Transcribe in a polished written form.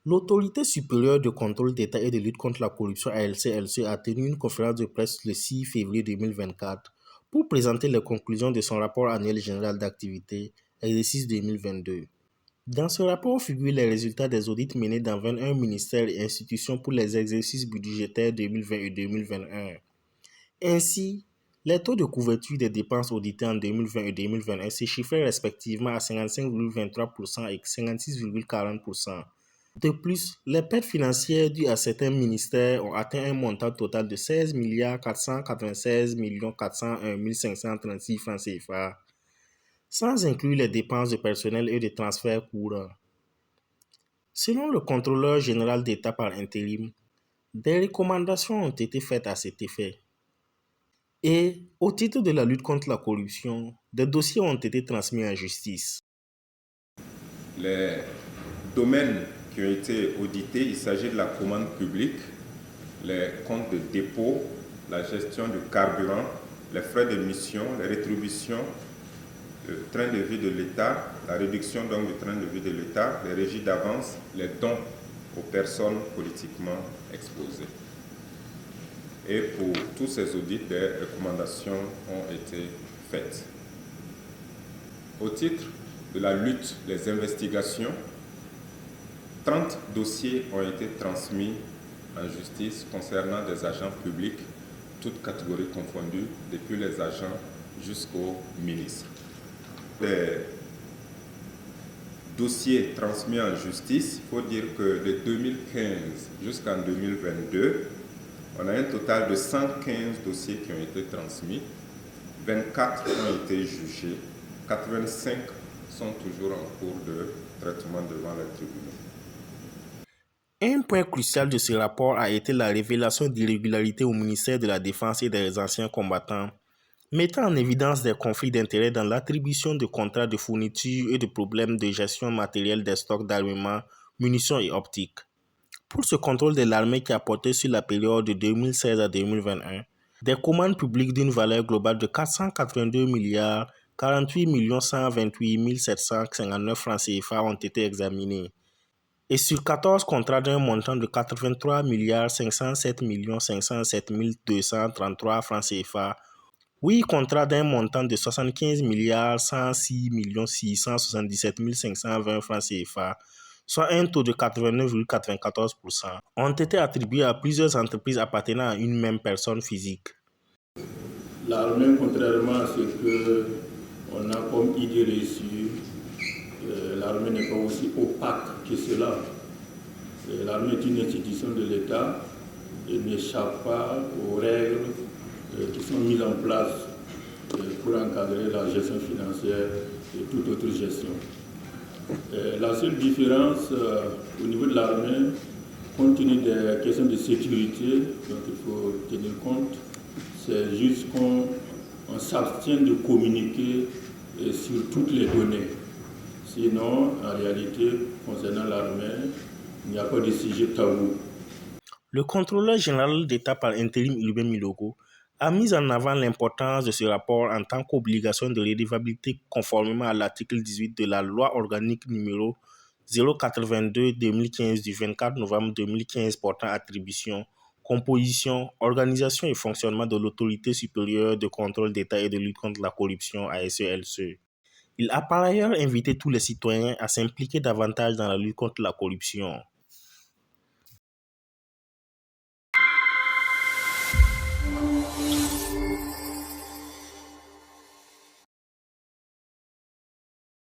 L'Autorité supérieure de contrôle d'État et de lutte contre la corruption ALCLC a tenu une conférence de presse le 6 février 2024 pour présenter les conclusions de son rapport annuel général d'activité, exercice 2022. Dans ce rapport figurent les résultats des audits menés dans 21 ministères et institutions pour les exercices budgétaires 2020 et 2021. Ainsi, les taux de couverture des dépenses auditées en 2020 et 2021 se chiffraient respectivement à 55,23% et 56,40%. De plus, les pertes financières dues à certains ministères ont atteint un montant total de 16 496 401 536 francs CFA, sans inclure les dépenses de personnel et de transferts courants. Selon le contrôleur général d'État par intérim, des recommandations ont été faites à cet effet. Et, au titre de la lutte contre la corruption, des dossiers ont été transmis en justice. Les domaines qui ont été audités, il s'agit de la commande publique, les comptes de dépôt, la gestion du carburant, les frais de mission, les rétributions, le train de vie de l'État, la réduction donc du train de vie de l'État, les régies d'avance, les dons aux personnes politiquement exposées. Et pour tous ces audits, des recommandations ont été faites. Au titre de la lutte, des investigations, 30 dossiers ont été transmis en justice concernant des agents publics, toutes catégories confondues, depuis les agents jusqu'aux ministres. Les dossiers transmis en justice, il faut dire que de 2015 jusqu'en 2022, on a un total de 115 dossiers qui ont été transmis, 24 ont été jugés, 85 sont toujours en cours de traitement devant les tribunaux. Un point crucial de ce rapport a été la révélation d'irrégularités au ministère de la Défense et des anciens combattants, mettant en évidence des conflits d'intérêts dans l'attribution de contrats de fourniture et de problèmes de gestion matérielle des stocks d'armement, munitions et optiques. Pour ce contrôle de l'armée qui a porté sur la période de 2016 à 2021, des commandes publiques d'une valeur globale de 482 milliards 48 128 759 francs CFA ont été examinées. Et sur 14 contrats d'un montant de 83 507 507 233 francs CFA, 8 contrats d'un montant de 75 106 677 520 francs CFA, soit un taux de 89,94%, ont été attribués à plusieurs entreprises appartenant à une même personne physique. L'armée, contrairement à ce qu'on a comme idée reçue, l'armée n'est pas aussi opaque que cela. L'armée est une institution de l'État et n'échappe pas aux règles qui sont mises en place pour encadrer la gestion financière et toute autre gestion. La seule différence au niveau de l'armée, compte tenu des questions de sécurité dont il faut tenir compte, c'est juste qu'on s'abstient de communiquer sur toutes les données. Sinon, en réalité, concernant l'armée, il n'y a pas de sujet tabou. Le contrôleur général d'État par intérim Urbain Milogo a mis en avant l'importance de ce rapport en tant qu'obligation de redevabilité conformément à l'article 18 de la loi organique numéro 082-2015 du 24 novembre 2015 portant attribution, composition, organisation et fonctionnement de l'autorité supérieure de contrôle d'État et de lutte contre la corruption ASELC. Il a par ailleurs invité tous les citoyens à s'impliquer davantage dans la lutte contre la corruption.